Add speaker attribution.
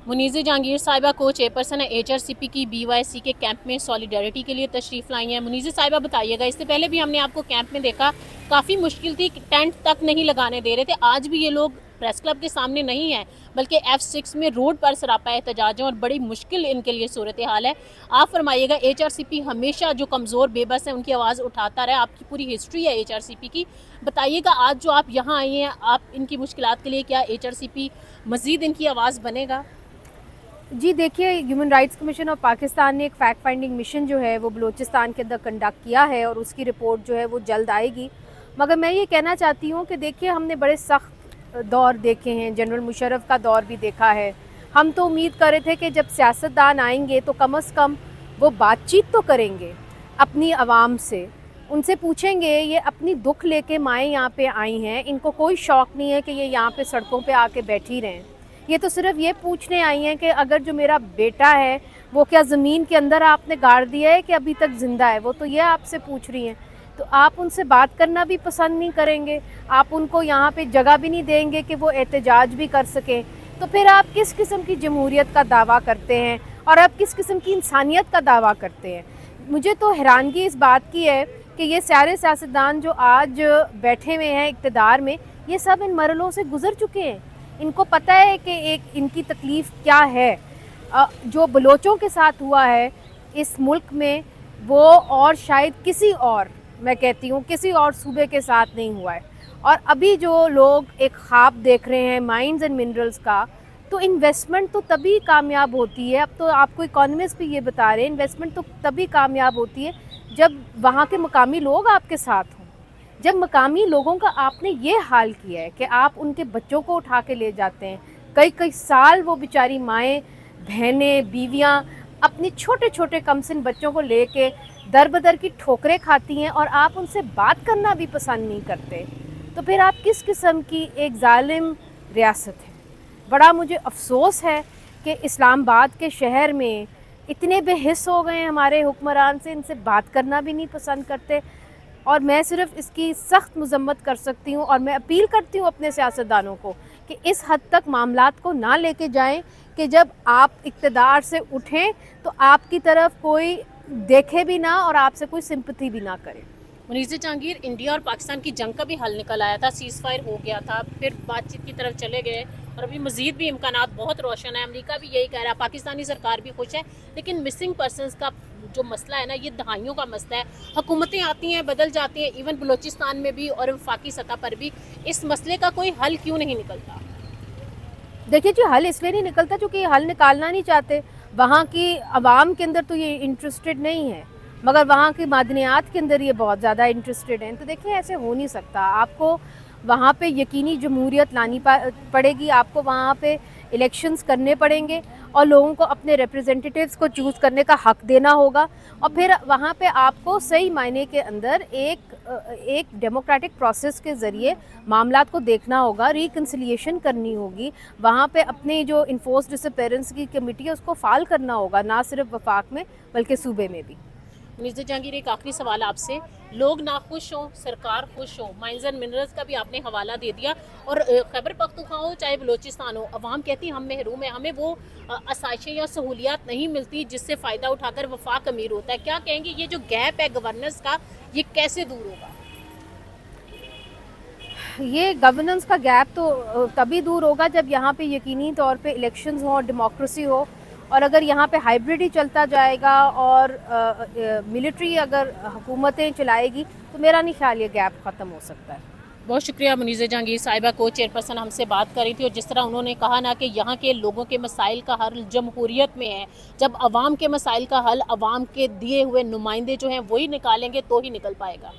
Speaker 1: Muniz Jahangir साहिबा को chairperson HRCP की बीवाईसी के कैंप में सॉलिडारिटी के लिए तशरीफ़ लाई हैं। मुनीज़ साहिबा बताइएगा, इससे पहले भी हमने आपको कैंप में देखा, काफ़ी मुश्किल थी, टेंट तक नहीं लगाने दे रहे थे। आज भी ये लोग प्रेस क्लब के सामने नहीं है बल्कि F6 में रोड पर सरापा एहतजाज है और बड़ी मुश्किल इनके लिए सूरत हाल है। आप फरमाइएगा, एचआरसीपी हमेशा जो कमज़ोर बेबस है उनकी आवाज़ उठाता रहा, आपकी पूरी हिस्ट्री है एचआरसीपी की। बताइएगा, आज जो आप यहाँ आई हैं, आप इनकी मुश्किलात के लिए क्या एचआरसीपी मज़ीद इनकी आवाज़ बनेगा?
Speaker 2: जी देखिए, human rights commission of Pakistan ने एक फैक्ट फाइंडिंग मिशन जो है वो बलूचिस्तान के अंदर कंडक्ट किया है और उसकी रिपोर्ट जो है वो जल्द आएगी। मगर मैं ये कहना चाहती हूँ कि देखिए, हमने बड़े सख्त दौर देखे हैं, जनरल मुशर्रफ का दौर भी देखा है। हम तो उम्मीद कर रहे थे कि जब सियासतदान आएंगे तो कम अज़ कम वो बातचीत तो करेंगे अपनी आवाम से, उनसे पूछेंगे ये अपनी दुख लेके माएँ यहाँ पे आई हैं, इनको कोई शौक़ नहीं है कि ये यहाँ पे सड़कों पे आके बैठी रहें। ये तो सिर्फ ये पूछने आई हैं कि अगर जो मेरा बेटा है वो क्या ज़मीन के अंदर आपने गाड़ दिया है कि अभी तक ज़िंदा है, वो तो ये आपसे पूछ रही हैं। तो आप उनसे बात करना भी पसंद नहीं करेंगे, आप उनको यहाँ पे जगह भी नहीं देंगे कि वो एहतजाज भी कर सकें। तो फिर आप किस किस्म की जमहूरियत का दावा करते हैं और आप किस किस्म की इंसानियत का दावा करते हैं? मुझे तो हैरानगी इस बात की है कि ये सारे सियासतदान जो आज बैठे हुए हैं इक़्तिदार में, ये सब इन मरहलों से गुज़र चुके हैं। इनको पता है कि एक इनकी तकलीफ़ क्या है। जो बलोचों के साथ हुआ है इस मुल्क में, वो और शायद किसी और, मैं कहती हूँ किसी और सूबे के साथ नहीं हुआ है। और अभी जो लोग एक ख्वाब देख रहे हैं माइंस एंड मिनरल्स का, तो इन्वेस्टमेंट तो तभी कामयाब होती है। अब तो आपको इकोनॉमिस्ट भी ये बता रहे हैं, इन्वेस्टमेंट तो तभी कामयाब होती है जब वहाँ के मकामी लोग आपके साथ हों। जब मकामी लोगों का आपने ये हाल किया है कि आप उनके बच्चों को उठा के ले जाते हैं, कई कई साल वो बेचारी माएँ, बहनें, बीवियाँ अपने छोटे छोटे कमसिन बच्चों को लेके दर बदर की ठोकरें खाती हैं और आप उनसे बात करना भी पसंद नहीं करते। तो फिर आप किस किस्म की एक जालिम रियासत है। बड़ा मुझे अफसोस है कि इस्लामाबाद के शहर में इतने बेहिस हो गए हैं हमारे हुक्मरान से, इनसे बात करना भी नहीं पसंद करते। और मैं सिर्फ इसकी सख्त मजम्मत कर सकती हूँ और मैं अपील करती हूँ अपने सियासतदानों को कि इस हद तक मामलात को ना लेके जाएं कि जब आप इक़्तिदार से उठें तो आपकी तरफ कोई देखे भी ना और आपसे कोई सिंपथी भी ना करे।
Speaker 1: मुनीज़ जहांगीर, इंडिया और पाकिस्तान की जंग का भी हल निकल आया था, सीज़ फायर हो गया था, फिर बातचीत की तरफ चले गए और अभी मज़ीद भी इम्कानात बहुत रोशन है। अमेरिका भी यही कह रहा है, पाकिस्तानी सरकार भी खुश है, लेकिन मिसिंग पर्सनस का जो मसला है ना, ये दहाइयों का मसला है। हुकूमतें आती हैं, बदल जाती हैं, इवन बलूचिस्तान में भी और वफाकी सतह पर भी इस मसले का कोई हल क्यों नहीं निकलता?
Speaker 2: देखिए जी, हल इसलिए नहीं निकलता क्योंकि ये हल निकालना नहीं चाहते। वहाँ की आवाम के अंदर तो ये इंटरेस्टेड नहीं है, मगर वहाँ की मादनियात के अंदर ये बहुत ज़्यादा इंटरेस्टेड हैं। तो देखिए, ऐसे हो नहीं सकता। आपको वहाँ पे यकीनी जमहूरियत लानी पड़ेगी, आपको वहाँ पे इलेक्शंस करने पड़ेंगे और लोगों को अपने रिप्रेजेंटेटिव्स को चूज़ करने का हक़ देना होगा। और फिर वहाँ पे आपको सही मायने के अंदर एक डेमोक्रेटिक प्रोसेस के ज़रिए मामलात को देखना होगा, रिकन्सिलिएशन करनी होगी। वहाँ पे अपनी जो इन्फोर्स डिसअपीयरेंस की कमेटी है उसको फ़ाल करना होगा, ना सिर्फ वफाक में बल्कि सूबे में भी।
Speaker 1: मुनीज़ जहांगीर, एक आखिरी सवाल आपसे, लोग नाखुश हों, सरकार खुश हो, माइंस एंड मिनरल्स का भी आपने हवाला दे दिया और खैबर पख्तूनख्वा हो चाहे बलूचिस्तान हो, अवाम कहती है हम महरूम हैं, हमें वो आसाइशें या सहूलियात नहीं मिलती जिससे फ़ायदा उठाकर वफाक अमीर होता है। क्या कहेंगे, ये जो गैप है गवर्नेंस का, ये कैसे दूर होगा?
Speaker 2: ये गवर्नेंस का गैप तो तभी दूर होगा जब यहाँ पे यकीनी तौर पे इलेक्शंस हो, डेमोक्रेसी हो। और अगर यहाँ पे हाइब्रिड ही चलता जाएगा और मिलिट्री अगर हुकूमतें चलाएगी तो मेरा नहीं ख्याल ये गैप ख़त्म हो सकता है।
Speaker 1: बहुत शुक्रिया मुनीज़ जहांगीर साहिबा को चेयरपर्सन हमसे बात कर रही थी और जिस तरह उन्होंने कहा ना कि यहाँ के लोगों के मसाइल का हल जमहूरियत में है। जब अवाम के मसाइल का हल अवाम के दिए हुए नुमाइंदे जो हैं वही निकालेंगे तो ही निकल पाएगा।